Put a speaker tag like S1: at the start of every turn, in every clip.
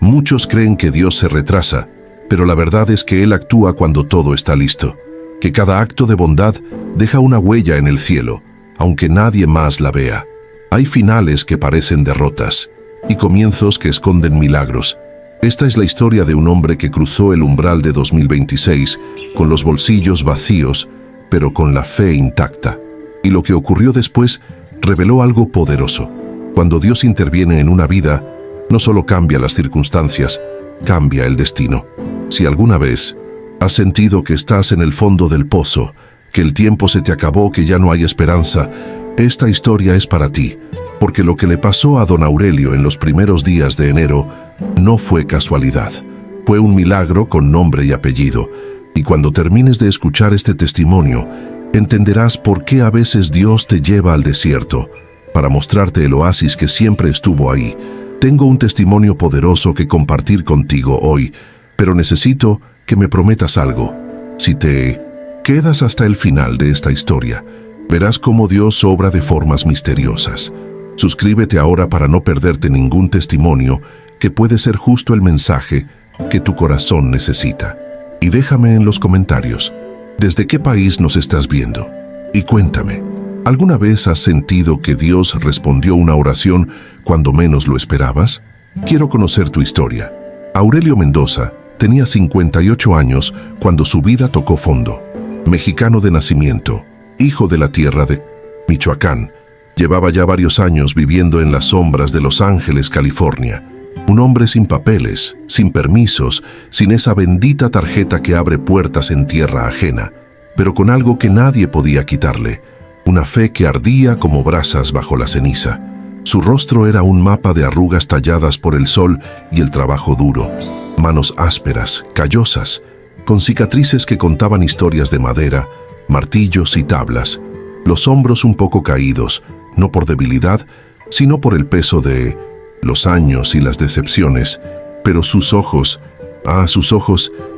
S1: Muchos creen que Dios se retrasa, pero la verdad es que Él actúa cuando todo está listo, que cada acto de bondad deja una huella en el cielo, aunque nadie más la vea. Hay finales que parecen derrotas y comienzos que esconden milagros. Esta es la historia de un hombre que cruzó el umbral de 2026 con los bolsillos vacíos, pero con la fe intacta. Y lo que ocurrió después reveló algo poderoso. Cuando Dios interviene en una vida, no solo cambia las circunstancias, cambia el destino. Si alguna vez has sentido que estás en el fondo del pozo, que el tiempo se te acabó, que ya no hay esperanza, esta historia es para ti, porque lo que le pasó a don Aurelio en los primeros días de enero no fue casualidad. Fue un milagro con nombre y apellido, y cuando termines de escuchar este testimonio, entenderás por qué a veces Dios te lleva al desierto, para mostrarte el oasis que siempre estuvo ahí. Tengo un testimonio poderoso que compartir contigo hoy, pero necesito que me prometas algo. Si te quedas hasta el final de esta historia, verás cómo Dios obra de formas misteriosas. Suscríbete ahora para no perderte ningún testimonio que puede ser justo el mensaje que tu corazón necesita. Y déjame en los comentarios, ¿desde qué país nos estás viendo? Y cuéntame, ¿alguna vez has sentido que Dios respondió una oración cuando menos lo esperabas? Quiero conocer tu historia. Aurelio Mendoza tenía 58 años cuando su vida tocó fondo. Mexicano de nacimiento, hijo de la tierra de Michoacán, llevaba ya varios años viviendo en las sombras de Los Ángeles, California. Un hombre sin papeles, sin permisos, sin esa bendita tarjeta que abre puertas en tierra ajena, pero con algo que nadie podía quitarle, una fe que ardía como brasas bajo la ceniza. Su rostro era un mapa de arrugas talladas por el sol y el trabajo duro, manos ásperas, callosas, con cicatrices que contaban historias de madera, martillos y tablas, los hombros un poco caídos, no por debilidad, sino por el peso de los años y las decepciones, pero sus ojos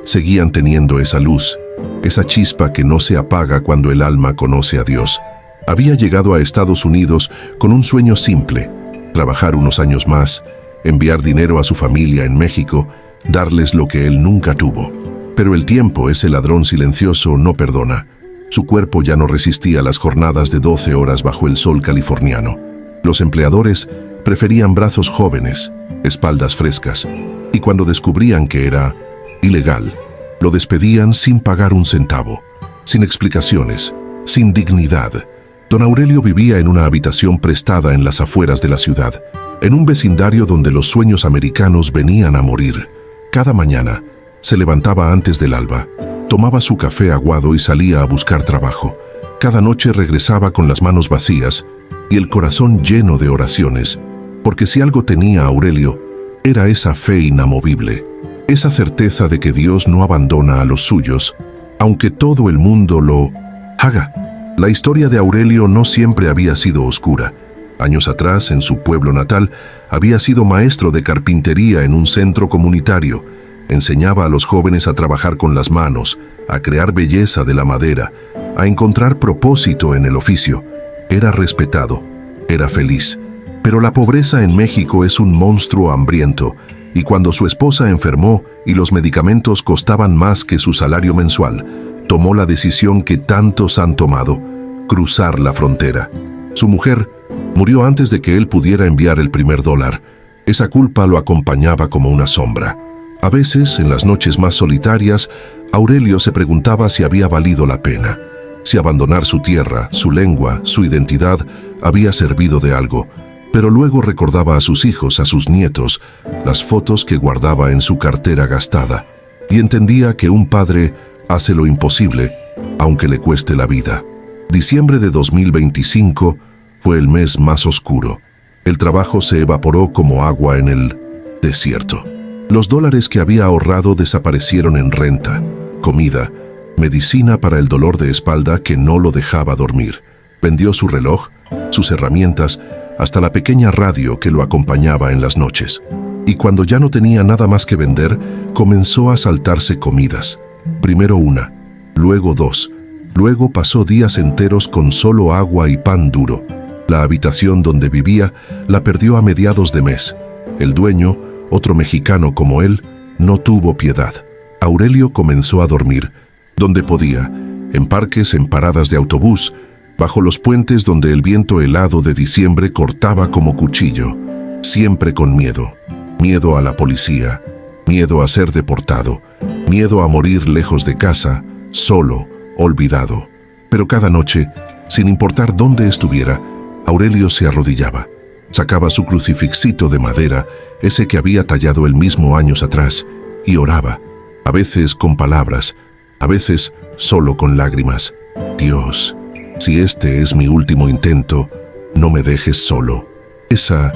S1: seguían teniendo esa luz, esa chispa que no se apaga cuando el alma conoce a Dios. Había llegado a Estados Unidos con un sueño simple: trabajar unos años más, enviar dinero a su familia en México, darles lo que él nunca tuvo. Pero el tiempo, ese ladrón silencioso, no perdona. Su cuerpo ya no resistía las jornadas de 12 horas bajo el sol californiano. Los empleadores preferían brazos jóvenes, espaldas frescas, y cuando descubrían que era ilegal, lo despedían sin pagar un centavo, sin explicaciones, sin dignidad. Don Aurelio vivía en una habitación prestada en las afueras de la ciudad, en un vecindario donde los sueños americanos venían a morir. Cada mañana se levantaba antes del alba, tomaba su café aguado y salía a buscar trabajo. Cada noche regresaba con las manos vacías y el corazón lleno de oraciones, porque si algo tenía Aurelio, era esa fe inamovible, esa certeza de que Dios no abandona a los suyos, aunque todo el mundo lo haga. La historia de Aurelio no siempre había sido oscura. Años atrás, en su pueblo natal, había sido maestro de carpintería en un centro comunitario. Enseñaba a los jóvenes a trabajar con las manos, a crear belleza de la madera, a encontrar propósito en el oficio. Era respetado, era feliz. Pero la pobreza en México es un monstruo hambriento, y cuando su esposa enfermó y los medicamentos costaban más que su salario mensual, tomó la decisión que tantos han tomado: cruzar la frontera. Su mujer murió antes de que él pudiera enviar el primer dólar. Esa culpa lo acompañaba como una sombra. A veces, en las noches más solitarias, Aurelio se preguntaba si había valido la pena, si abandonar su tierra, su lengua, su identidad había servido de algo. Pero luego recordaba a sus hijos, a sus nietos, las fotos que guardaba en su cartera gastada, y entendía que un padre hace lo imposible, aunque le cueste la vida. Diciembre de 2025 fue el mes más oscuro. El trabajo se evaporó como agua en el desierto. Los dólares que había ahorrado desaparecieron en renta, comida, medicina para el dolor de espalda que no lo dejaba dormir. Vendió su reloj, sus herramientas, hasta la pequeña radio que lo acompañaba en las noches. Y cuando ya no tenía nada más que vender, comenzó a saltarse comidas. Primero una, luego dos. Luego pasó días enteros con solo agua y pan duro. La habitación donde vivía la perdió a mediados de mes. El dueño, otro mexicano como él, no tuvo piedad. Aurelio comenzó a dormir, donde podía, en parques, en paradas de autobús, bajo los puentes donde el viento helado de diciembre cortaba como cuchillo, siempre con miedo. Miedo a la policía, miedo a ser deportado, miedo a morir lejos de casa, solo, olvidado. Pero cada noche, sin importar dónde estuviera, Aurelio se arrodillaba. Sacaba su crucifixito de madera, ese que había tallado él mismo años atrás, y oraba, a veces con palabras, a veces solo con lágrimas. Dios, si este es mi último intento, no me dejes solo. Esa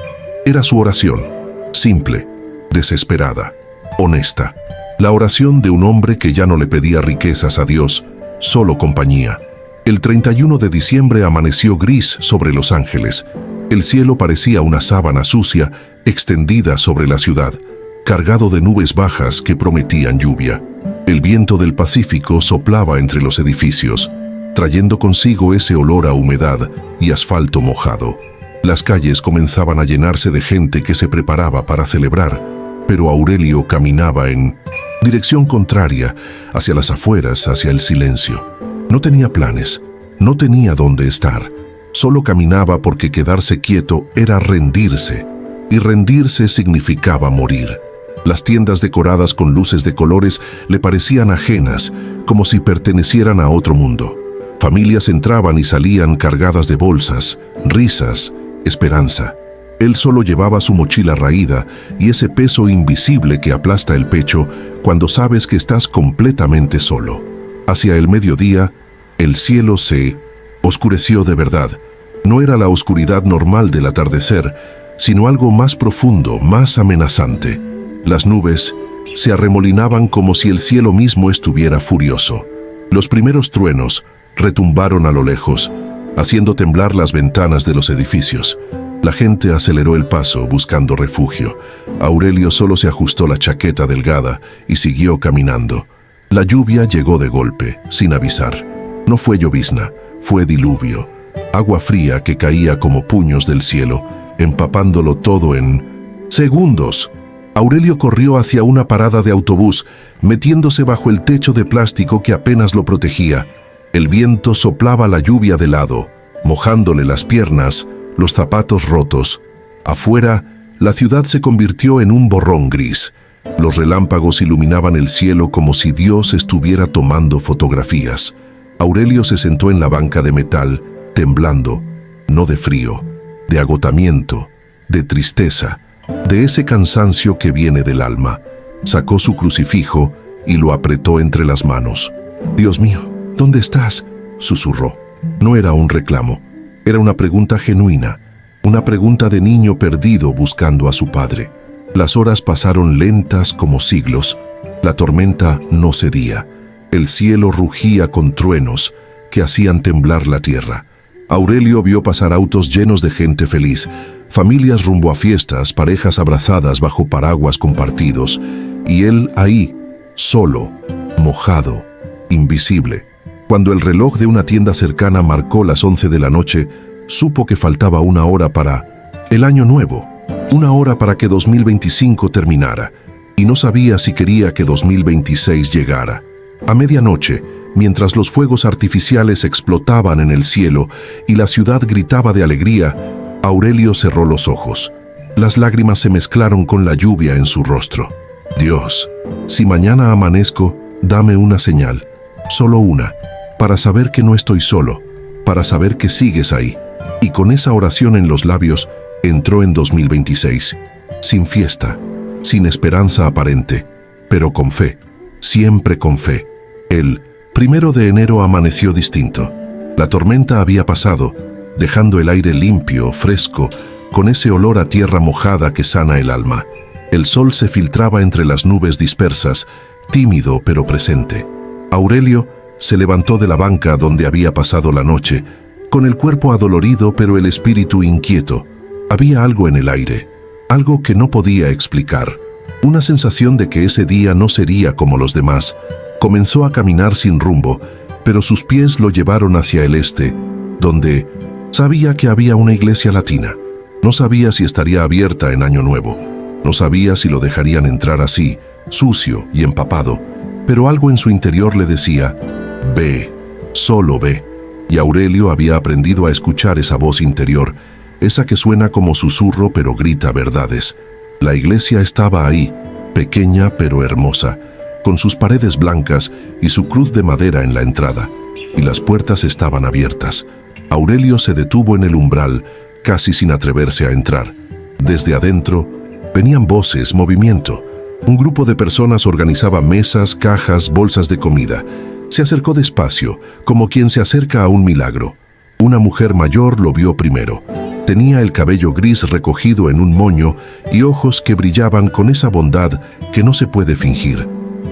S1: era su oración, simple, desesperada, honesta. La oración de un hombre que ya no le pedía riquezas a Dios, solo compañía. El 31 de diciembre amaneció gris sobre Los Ángeles. El cielo parecía una sábana sucia extendida sobre la ciudad, cargado de nubes bajas que prometían lluvia. El viento del Pacífico soplaba entre los edificios, trayendo consigo ese olor a humedad y asfalto mojado. Las calles comenzaban a llenarse de gente que se preparaba para celebrar, pero Aurelio caminaba en dirección contraria, hacia las afueras, hacia el silencio. No tenía planes, no tenía dónde estar. Solo caminaba porque quedarse quieto era rendirse, y rendirse significaba morir. Las tiendas decoradas con luces de colores le parecían ajenas, como si pertenecieran a otro mundo. Familias entraban y salían cargadas de bolsas, risas, esperanza. Él solo llevaba su mochila raída y ese peso invisible que aplasta el pecho cuando sabes que estás completamente solo. Hacia el mediodía, el cielo se oscureció de verdad. No era la oscuridad normal del atardecer, sino algo más profundo, más amenazante. Las nubes se arremolinaban como si el cielo mismo estuviera furioso. Los primeros truenos retumbaron a lo lejos, haciendo temblar las ventanas de los edificios. La gente aceleró el paso buscando refugio. Aurelio solo se ajustó la chaqueta delgada y siguió caminando. La lluvia llegó de golpe, sin avisar. No fue llovizna, fue diluvio. Agua fría que caía como puños del cielo, empapándolo todo en segundos. Aurelio corrió hacia una parada de autobús, metiéndose bajo el techo de plástico que apenas lo protegía. El viento soplaba la lluvia de lado, mojándole las piernas, los zapatos rotos. Afuera, la ciudad se convirtió en un borrón gris. Los relámpagos iluminaban el cielo como si Dios estuviera tomando fotografías. Aurelio se sentó en la banca de metal, temblando, no de frío, de agotamiento, de tristeza, de ese cansancio que viene del alma. Sacó su crucifijo y lo apretó entre las manos. «Dios mío, ¿dónde estás?», susurró. No era un reclamo. Era una pregunta genuina, una pregunta de niño perdido buscando a su padre. Las horas pasaron lentas como siglos. La tormenta no cedía. El cielo rugía con truenos que hacían temblar la tierra. Aurelio vio pasar autos llenos de gente feliz, familias rumbo a fiestas, parejas abrazadas bajo paraguas compartidos, y él ahí, solo, mojado, invisible. Cuando el reloj de una tienda cercana marcó las 11 de la noche, supo que faltaba una hora para el año nuevo, una hora para que 2025 terminara, y no sabía si quería que 2026 llegara. A medianoche, mientras los fuegos artificiales explotaban en el cielo y la ciudad gritaba de alegría, Aurelio cerró los ojos. Las lágrimas se mezclaron con la lluvia en su rostro. «Dios, si mañana amanezco, dame una señal, solo una, para saber que no estoy solo, para saber que sigues ahí». Y con esa oración en los labios, entró en 2026, sin fiesta, sin esperanza aparente, pero con fe, siempre con fe. El 1 de enero amaneció distinto. La tormenta había pasado, dejando el aire limpio, fresco, con ese olor a tierra mojada que sana el alma. El sol se filtraba entre las nubes dispersas, tímido pero presente. Aurelio se levantó de la banca donde había pasado la noche, con el cuerpo adolorido pero el espíritu inquieto. Había algo en el aire, algo que no podía explicar. Una sensación de que ese día no sería como los demás. Comenzó a caminar sin rumbo, pero sus pies lo llevaron hacia el este, donde sabía que había una iglesia latina. No sabía si estaría abierta en Año Nuevo. No sabía si lo dejarían entrar así, sucio y empapado, pero algo en su interior le decía, ve, solo ve. Y Aurelio había aprendido a escuchar esa voz interior, esa que suena como susurro pero grita verdades. La iglesia estaba ahí, pequeña pero hermosa, con sus paredes blancas y su cruz de madera en la entrada, y las puertas estaban abiertas. Aurelio se detuvo en el umbral, casi sin atreverse a entrar. Desde adentro venían voces, movimiento. Un grupo de personas organizaba mesas, cajas, bolsas de comida. Se acercó despacio, como quien se acerca a un milagro. Una mujer mayor lo vio primero. Tenía el cabello gris recogido en un moño y ojos que brillaban con esa bondad que no se puede fingir.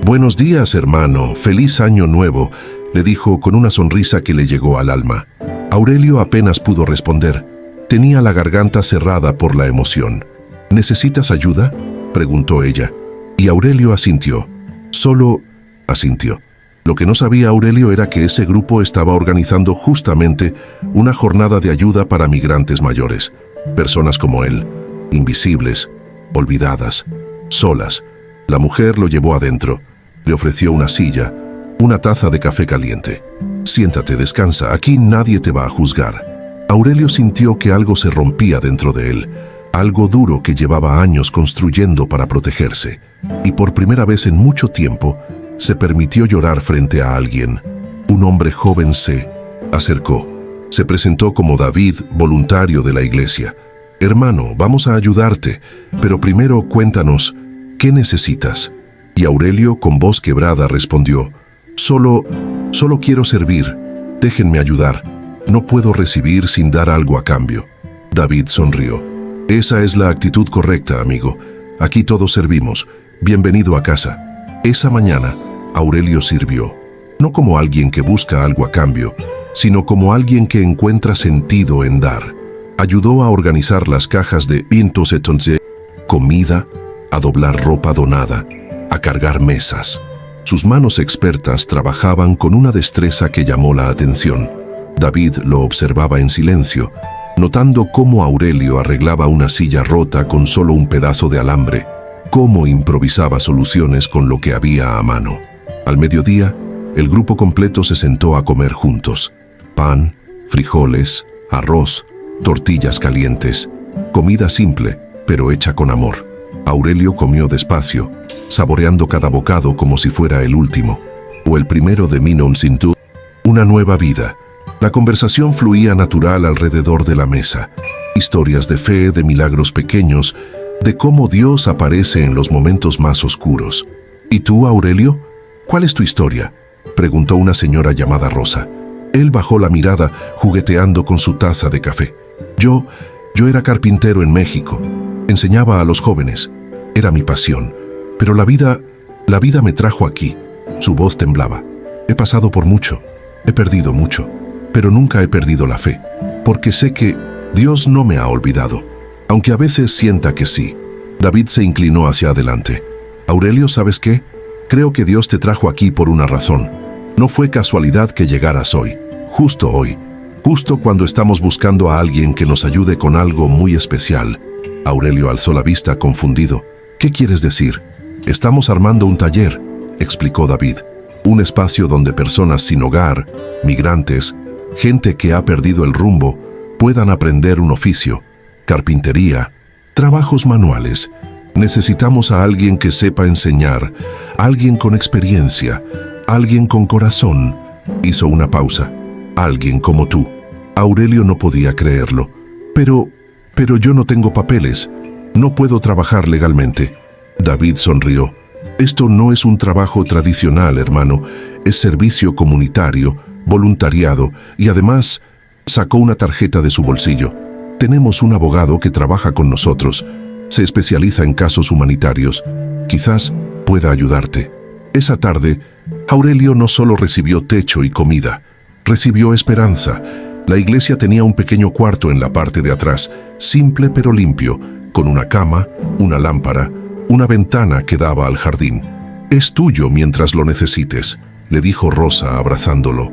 S1: «Buenos días, hermano, feliz año nuevo», le dijo con una sonrisa que le llegó al alma. Aurelio apenas pudo responder. Tenía la garganta cerrada por la emoción. «¿Necesitas ayuda?», preguntó ella. Y Aurelio asintió. Solo asintió. Lo que no sabía Aurelio era que ese grupo estaba organizando justamente una jornada de ayuda para migrantes mayores. Personas como él, invisibles, olvidadas, solas. La mujer lo llevó adentro. Le ofreció una silla, una taza de café caliente. «Siéntate, descansa, aquí nadie te va a juzgar». Aurelio sintió que algo se rompía dentro de él, algo duro que llevaba años construyendo para protegerse. Y por primera vez en mucho tiempo, se permitió llorar frente a alguien. Un hombre joven se acercó. Se presentó como David, voluntario de la iglesia. «Hermano, vamos a ayudarte, pero primero cuéntanos, ¿qué necesitas?». Y Aurelio, con voz quebrada, respondió, Solo quiero servir. Déjenme ayudar. No puedo recibir sin dar algo a cambio». David sonrió. «Esa es la actitud correcta, amigo. Aquí todos servimos. Bienvenido a casa». Esa mañana, Aurelio sirvió, no como alguien que busca algo a cambio, sino como alguien que encuentra sentido en dar. Ayudó a organizar las cajas de comida, a doblar ropa donada, a cargar mesas. Sus manos expertas trabajaban con una destreza que llamó la atención. David lo observaba en silencio, notando cómo Aurelio arreglaba una silla rota con solo un pedazo de alambre, cómo improvisaba soluciones con lo que había a mano. Al mediodía, el grupo completo se sentó a comer juntos. Pan, frijoles, arroz, tortillas calientes, comida simple, pero hecha con amor. Aurelio comió despacio, saboreando cada bocado como si fuera el último, o el primero de Minon Sintu, una nueva vida. La conversación fluía natural alrededor de la mesa. Historias de fe, de milagros pequeños, de cómo Dios aparece en los momentos más oscuros. «¿Y tú, Aurelio? ¿Cuál es tu historia?», preguntó una señora llamada Rosa. Él bajó la mirada, jugueteando con su taza de café. Yo era carpintero en México. Enseñaba a los jóvenes. Era mi pasión. Pero la vida me trajo aquí». Su voz temblaba. «He pasado por mucho. He perdido mucho. Pero nunca he perdido la fe. Porque sé que Dios no me ha olvidado. Aunque a veces sienta que sí». David se inclinó hacia adelante. «Aurelio, ¿sabes qué? Creo que Dios te trajo aquí por una razón. No fue casualidad que llegaras hoy, justo cuando estamos buscando a alguien que nos ayude con algo muy especial». Aurelio alzó la vista confundido. «¿Qué quieres decir?». «Estamos armando un taller», explicó David. «Un espacio donde personas sin hogar, migrantes, gente que ha perdido el rumbo, puedan aprender un oficio, carpintería, trabajos manuales. Necesitamos a alguien que sepa enseñar, alguien con experiencia, alguien con corazón». Hizo una pausa. «Alguien como tú». Aurelio no podía creerlo. Pero yo no tengo papeles. No puedo trabajar legalmente». David sonrió. «Esto no es un trabajo tradicional, hermano. Es servicio comunitario, voluntariado y además…» Sacó una tarjeta de su bolsillo. «Tenemos un abogado que trabaja con nosotros. Se especializa en casos humanitarios. Quizás pueda ayudarte». Esa tarde, Aurelio no solo recibió techo y comida, recibió esperanza. La iglesia tenía un pequeño cuarto en la parte de atrás, simple pero limpio, con una cama, una lámpara, una ventana que daba al jardín. «Es tuyo mientras lo necesites», le dijo Rosa abrazándolo.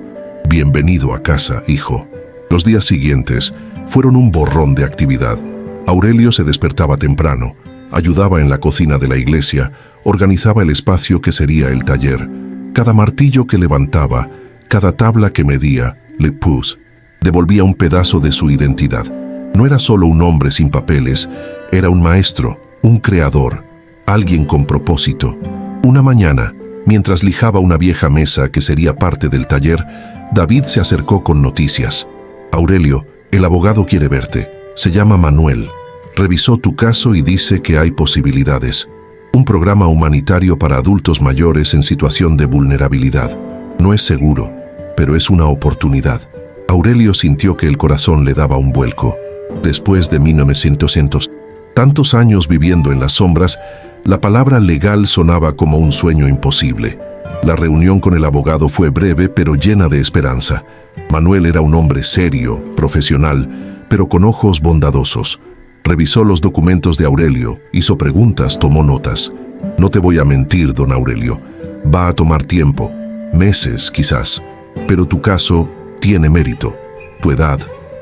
S1: «Bienvenido a casa, hijo». Los días siguientes fueron un borrón de actividad. Aurelio se despertaba temprano, Ayudaba en la cocina de la iglesia, organizaba el espacio que sería el taller. Cada martillo que levantaba, cada tabla que medía, le pus, devolvía un pedazo de su identidad. No era solo un hombre sin papeles, era un maestro, un creador, alguien con propósito. Una mañana, mientras lijaba una vieja mesa que sería parte del taller, David se acercó con noticias. Aurelio, el abogado quiere verte. Se llama Manuel. Revisó tu caso y dice que hay posibilidades. Un programa humanitario para adultos mayores en situación de vulnerabilidad. No es seguro, pero es una oportunidad. Aurelio sintió que el corazón le daba un vuelco. Después de 1900, tantos años viviendo en las sombras, la palabra legal sonaba como un sueño imposible. La reunión con el abogado fue breve pero llena de esperanza. Manuel era un hombre serio, profesional, pero con ojos bondadosos. Revisó los documentos de Aurelio, hizo preguntas, tomó notas. No te voy a mentir, don Aurelio. Va a tomar tiempo, meses quizás, pero tu caso tiene mérito. Tu edad,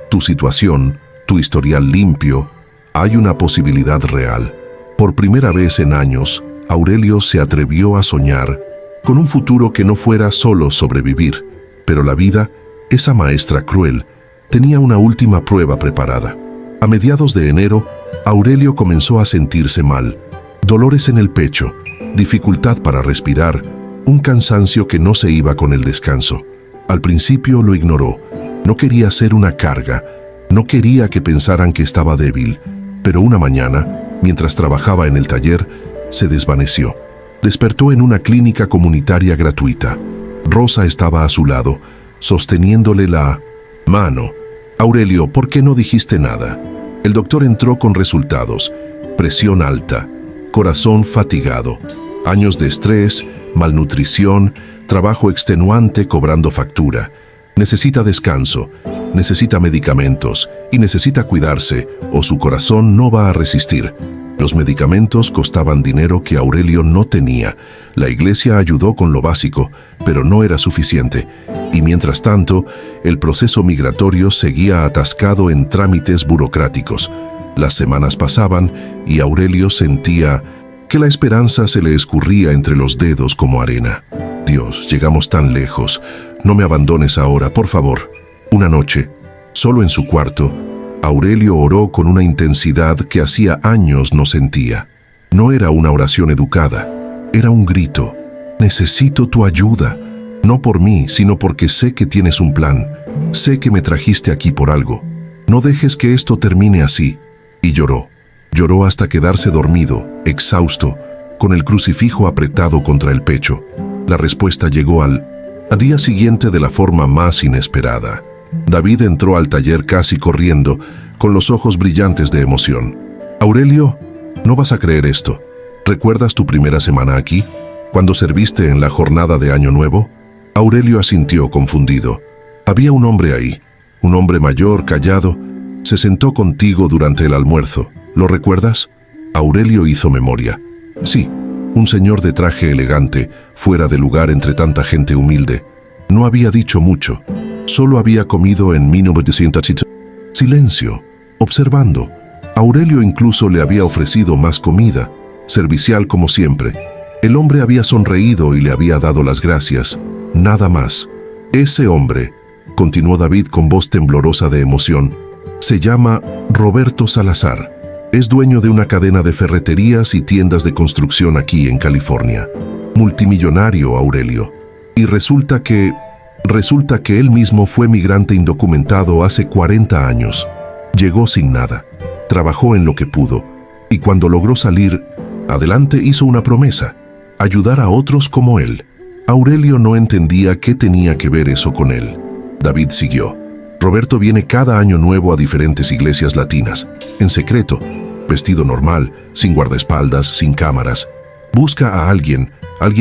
S1: tu situación, tu historial limpio, hay una posibilidad real. Por primera vez en años, Aurelio se atrevió a soñar con un futuro que no fuera solo sobrevivir. Pero la vida, esa maestra cruel, tenía una última prueba preparada. A mediados de enero, Aurelio comenzó a sentirse mal. Dolores en el pecho, dificultad para respirar, un cansancio que no se iba con el descanso. Al principio lo ignoró. No quería ser una carga, no quería que pensaran que estaba débil. Pero una mañana, mientras trabajaba en el taller, se desvaneció. Despertó en una clínica comunitaria gratuita. Rosa estaba a su lado, sosteniéndole la mano. Aurelio, ¿por qué no dijiste nada? El doctor entró con resultados. Presión alta, corazón fatigado, años de estrés, malnutrición, trabajo extenuante cobrando factura. Necesita descanso, necesita medicamentos y necesita cuidarse o su corazón no va a resistir. Los medicamentos costaban dinero que Aurelio no tenía. La iglesia ayudó con lo básico, pero no era suficiente. Y mientras tanto, el proceso migratorio seguía atascado en trámites burocráticos. Las semanas pasaban y Aurelio sentía que la esperanza se le escurría entre los dedos como arena. Dios, llegamos tan lejos. No me abandones ahora, por favor. Una noche, solo en su cuarto, Aurelio oró con una intensidad que hacía años no sentía. No era una oración educada, era un grito. Necesito tu ayuda, no por mí, sino porque sé que tienes un plan. Sé que me trajiste aquí por algo. No dejes que esto termine así. Y lloró. Lloró hasta quedarse dormido, exhausto, con el crucifijo apretado contra el pecho. La respuesta llegó al día siguiente de la forma más inesperada. David entró al taller casi corriendo, con los ojos brillantes de emoción. Aurelio, no vas a creer esto. ¿Recuerdas tu primera semana aquí? ¿Cuando serviste en la jornada de Año Nuevo? Aurelio asintió confundido. Había un hombre ahí, un hombre mayor, callado. Se sentó contigo durante el almuerzo. ¿Lo recuerdas? Aurelio hizo memoria. Sí, un señor de traje elegante, fuera de lugar entre tanta gente humilde. No había dicho mucho. Solo había comido en 1900. Silencio, observando. Aurelio incluso le había ofrecido más comida, servicial como siempre. El hombre había sonreído y le había dado las gracias. Nada más. Ese hombre, continuó David con voz temblorosa de emoción, se llama Roberto Salazar. Es dueño de una cadena de ferreterías y tiendas de construcción aquí en California. Multimillonario, Aurelio. Y resulta que él mismo fue migrante indocumentado hace 40 años. Llegó sin nada, trabajó en lo que pudo, y cuando logró salir adelante hizo una promesa: ayudar a otros como él. Aurelio no entendía qué tenía que ver eso con él. David siguió. Roberto viene cada año nuevo a diferentes iglesias latinas, en secreto, vestido normal, sin guardaespaldas, sin cámaras. Busca a alguien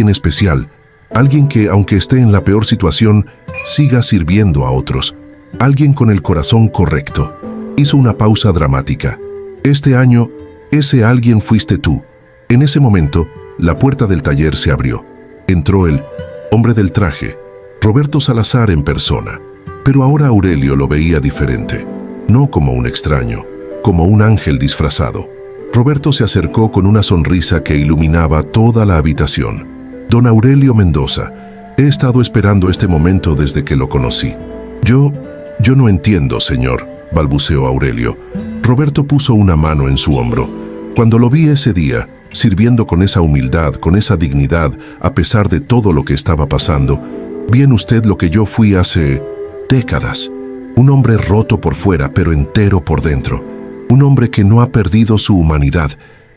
S1: especial, alguien que, aunque esté en la peor situación, siga sirviendo a otros. Alguien con el corazón correcto. Hizo una pausa dramática. Este año, ese alguien fuiste tú. En ese momento, la puerta del taller se abrió. Entró el hombre del traje, Roberto Salazar en persona. Pero ahora Aurelio lo veía diferente. No como un extraño, como un ángel disfrazado. Roberto se acercó con una sonrisa que iluminaba toda la habitación. Don Aurelio Mendoza, he estado esperando este momento desde que lo conocí. Yo no entiendo, señor, balbuceó Aurelio. Roberto puso una mano en su hombro. Cuando lo vi ese día, sirviendo con esa humildad, con esa dignidad, a pesar de todo lo que estaba pasando, vi en usted lo que yo fui hace décadas. Un hombre roto por fuera, pero entero por dentro. Un hombre que no ha perdido su humanidad,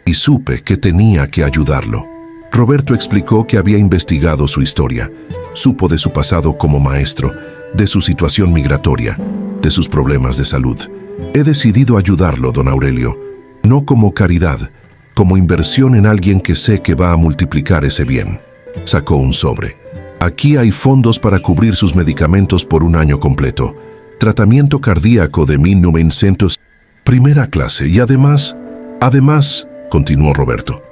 S1: y supe que tenía que ayudarlo. Roberto explicó que había investigado su historia. Supo de su pasado como maestro, de su situación migratoria, de sus problemas de salud. He decidido ayudarlo, don Aurelio, no como caridad, como inversión en alguien que sé que va a multiplicar ese bien. Sacó un sobre. Aquí hay fondos para cubrir sus medicamentos por un año completo. Tratamiento cardíaco de 1900, primera clase, y además, continuó Roberto,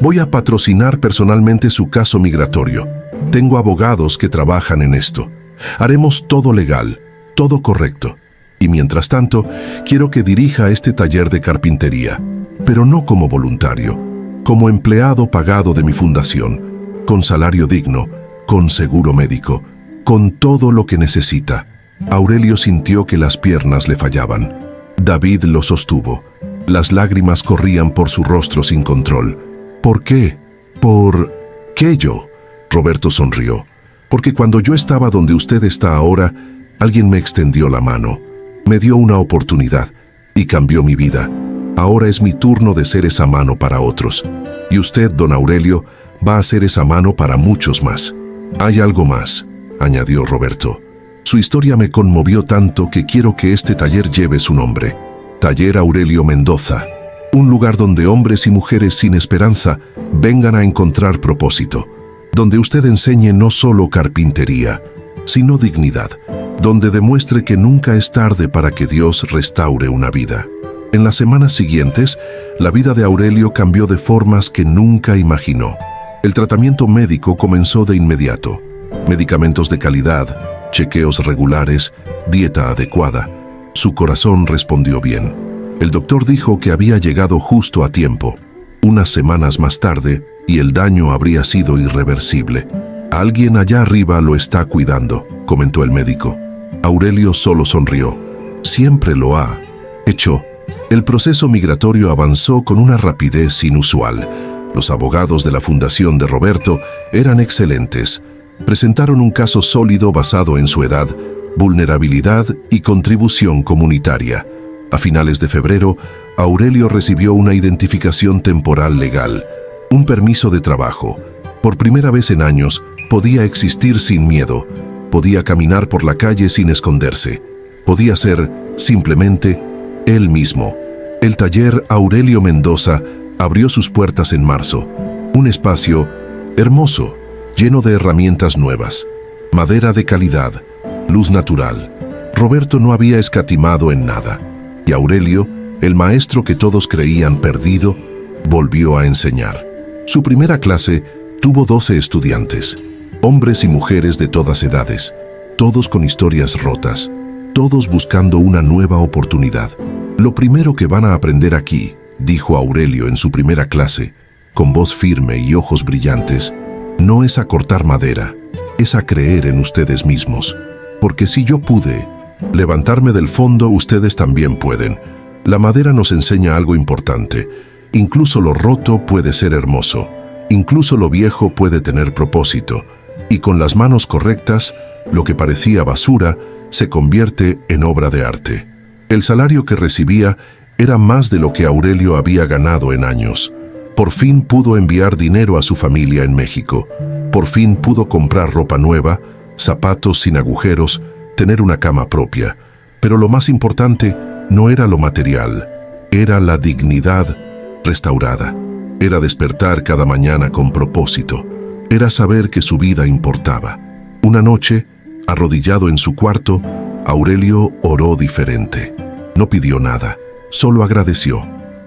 S1: voy a patrocinar personalmente su caso migratorio. Tengo abogados que trabajan en esto. Haremos todo legal, todo correcto. Y mientras tanto, quiero que dirija este taller de carpintería, pero no como voluntario, como empleado pagado de mi fundación, con salario digno, con seguro médico, con todo lo que necesita. Aurelio sintió que las piernas le fallaban. David lo sostuvo. Las lágrimas corrían por su rostro sin control. ¿Por qué? ¿Por qué yo? Roberto sonrió. Porque cuando yo estaba donde usted está ahora, alguien me extendió la mano, me dio una oportunidad y cambió mi vida. Ahora es mi turno de ser esa mano para otros. Y usted, don Aurelio, va a ser esa mano para muchos más. Hay algo más, añadió Roberto. Su historia me conmovió tanto que quiero que este taller lleve su nombre. Taller Aurelio Mendoza. Un lugar donde hombres y mujeres sin esperanza vengan a encontrar propósito. Donde usted enseñe no solo carpintería, sino dignidad. Donde demuestre que nunca es tarde para que Dios restaure una vida. En las semanas siguientes, la vida de Aurelio cambió de formas que nunca imaginó. El tratamiento médico comenzó de inmediato. Medicamentos de calidad, chequeos regulares, dieta adecuada. Su corazón respondió bien. El doctor dijo que había llegado justo a tiempo. Unas semanas más tarde, y el daño habría sido irreversible. Alguien allá arriba lo está cuidando, comentó el médico. Aurelio solo sonrió. Siempre lo ha hecho. El proceso migratorio avanzó con una rapidez inusual. Los abogados de la fundación de Roberto eran excelentes. Presentaron un caso sólido basado en su edad, vulnerabilidad y contribución comunitaria. A finales de febrero, Aurelio recibió una identificación temporal legal, un permiso de trabajo. Por primera vez en años, podía existir sin miedo, podía caminar por la calle sin esconderse, podía ser, simplemente, él mismo. El taller Aurelio Mendoza abrió sus puertas en marzo. Un espacio hermoso, lleno de herramientas nuevas, madera de calidad, luz natural. Roberto no había escatimado en nada. Y Aurelio, el maestro que todos creían perdido, volvió a enseñar. Su primera clase tuvo 12 estudiantes, hombres y mujeres de todas edades, todos con historias rotas, todos buscando una nueva oportunidad. Lo primero que van a aprender aquí, dijo Aurelio en su primera clase, con voz firme y ojos brillantes, no es a cortar madera, es a creer en ustedes mismos. Porque si yo pude levantarme del fondo, ustedes también pueden. La madera nos enseña algo importante. Incluso lo roto puede ser hermoso. Incluso lo viejo puede tener propósito. Y con las manos correctas, lo que parecía basura se convierte en obra de arte. El salario que recibía era más de lo que Aurelio había ganado en años. Por fin pudo enviar dinero a su familia en México. Por fin pudo comprar ropa nueva, zapatos sin agujeros, tener una cama propia. Pero lo más importante no era lo material, era la dignidad restaurada. Era despertar cada mañana con propósito. Era saber que su vida importaba. Una noche, arrodillado en su cuarto, Aurelio oró diferente. No pidió nada, solo agradeció.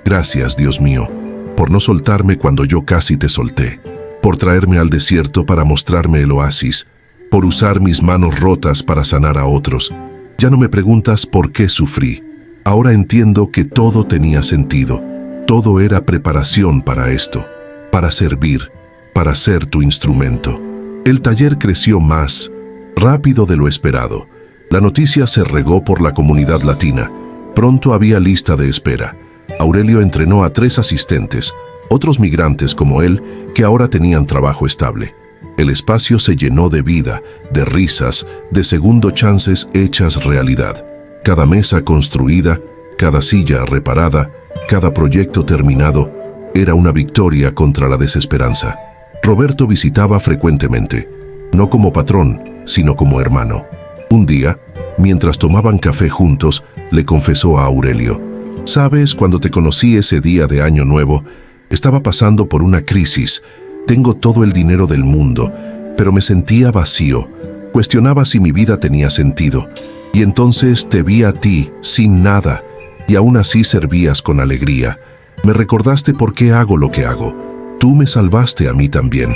S1: Gracias, Dios mío, por no soltarme cuando yo casi te solté, por traerme al desierto para mostrarme el oasis, por usar mis manos rotas para sanar a otros. Ya no me preguntas por qué sufrí. Ahora entiendo que todo tenía sentido. Todo era preparación para esto, para servir, para ser tu instrumento. El taller creció más rápido de lo esperado. La noticia se regó por la comunidad latina. Pronto había lista de espera. Aurelio entrenó a 3 asistentes, otros migrantes como él, que ahora tenían trabajo estable. El espacio se llenó de vida, de risas, de segundo chances hechas realidad. Cada mesa construida, cada silla reparada, cada proyecto terminado, era una victoria contra la desesperanza. Roberto visitaba frecuentemente, no como patrón, sino como hermano. Un día, mientras tomaban café juntos, le confesó a Aurelio: «Sabes, cuando te conocí ese día de Año Nuevo, estaba pasando por una crisis. Tengo todo el dinero del mundo, pero me sentía vacío. Cuestionaba si mi vida tenía sentido. Y entonces te vi a ti, sin nada, y aún así servías con alegría. Me recordaste por qué hago lo que hago. Tú me salvaste a mí también».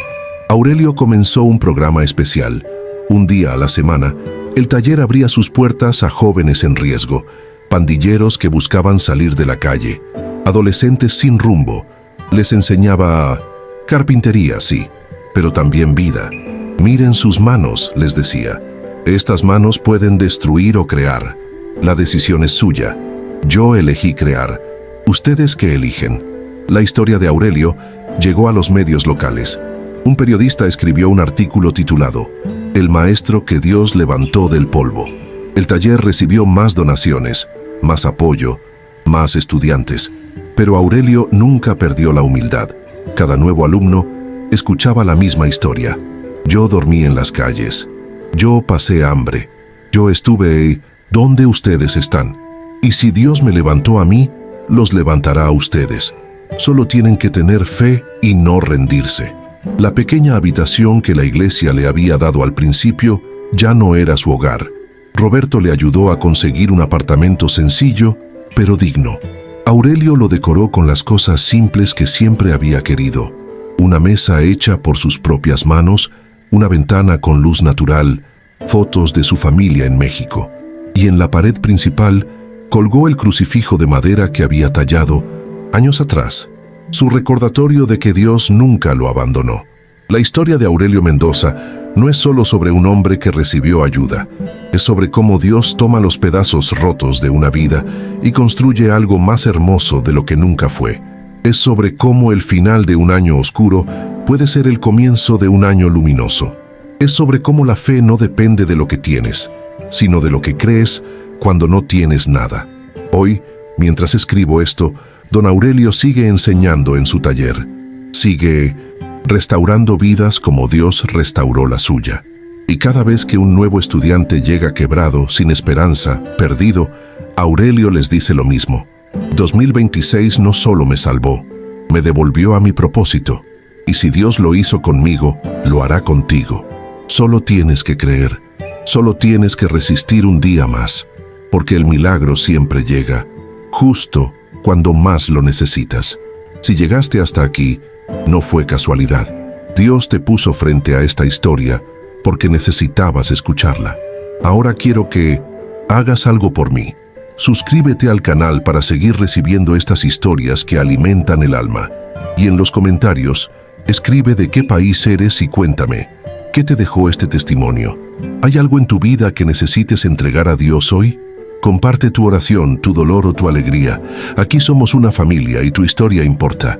S1: Aurelio comenzó un programa especial. Un día a la semana, el taller abría sus puertas a jóvenes en riesgo, pandilleros que buscaban salir de la calle, adolescentes sin rumbo. Les enseñaba carpintería, sí, pero también vida. «Miren sus manos», les decía. «Estas manos pueden destruir o crear. La decisión es suya. Yo elegí crear. ¿Ustedes qué eligen?». La historia de Aurelio llegó a los medios locales. Un periodista escribió un artículo titulado «El maestro que Dios levantó del polvo». El taller recibió más donaciones, más apoyo, más estudiantes, pero Aurelio nunca perdió la humildad. Cada nuevo alumno escuchaba la misma historia. «Yo dormí en las calles. Yo pasé hambre. Yo estuve donde ustedes están. Y si Dios me levantó a mí, los levantará a ustedes. Solo tienen que tener fe y no rendirse». La pequeña habitación que la iglesia le había dado al principio ya no era su hogar. Roberto le ayudó a conseguir un apartamento sencillo, pero digno. Aurelio lo decoró con las cosas simples que siempre había querido: una mesa hecha por sus propias manos, una ventana con luz natural, fotos de su familia en México. Y en la pared principal colgó el crucifijo de madera que había tallado años atrás, su recordatorio de que Dios nunca lo abandonó. La historia de Aurelio Mendoza no es solo sobre un hombre que recibió ayuda, es sobre cómo Dios toma los pedazos rotos de una vida y construye algo más hermoso de lo que nunca fue. Es sobre cómo el final de un año oscuro puede ser el comienzo de un año luminoso. Es sobre cómo la fe no depende de lo que tienes, sino de lo que crees cuando no tienes nada. Hoy, mientras escribo esto, don Aurelio sigue enseñando en su taller. Sigue restaurando vidas como Dios restauró la suya. Y cada vez que un nuevo estudiante llega quebrado, sin esperanza, perdido, Aurelio les dice lo mismo: 2026 no solo me salvó, me devolvió a mi propósito. Y si Dios lo hizo conmigo, lo hará contigo. Solo tienes que creer, solo tienes que resistir un día más, porque el milagro siempre llega, justo cuando más lo necesitas. Si llegaste hasta aquí, no fue casualidad. Dios te puso frente a esta historia porque necesitabas escucharla. Ahora quiero que hagas algo por mí. Suscríbete al canal para seguir recibiendo estas historias que alimentan el alma. Y en los comentarios, escribe de qué país eres y cuéntame, ¿qué te dejó este testimonio? ¿Hay algo en tu vida que necesites entregar a Dios hoy? Comparte tu oración, tu dolor o tu alegría. Aquí somos una familia y tu historia importa.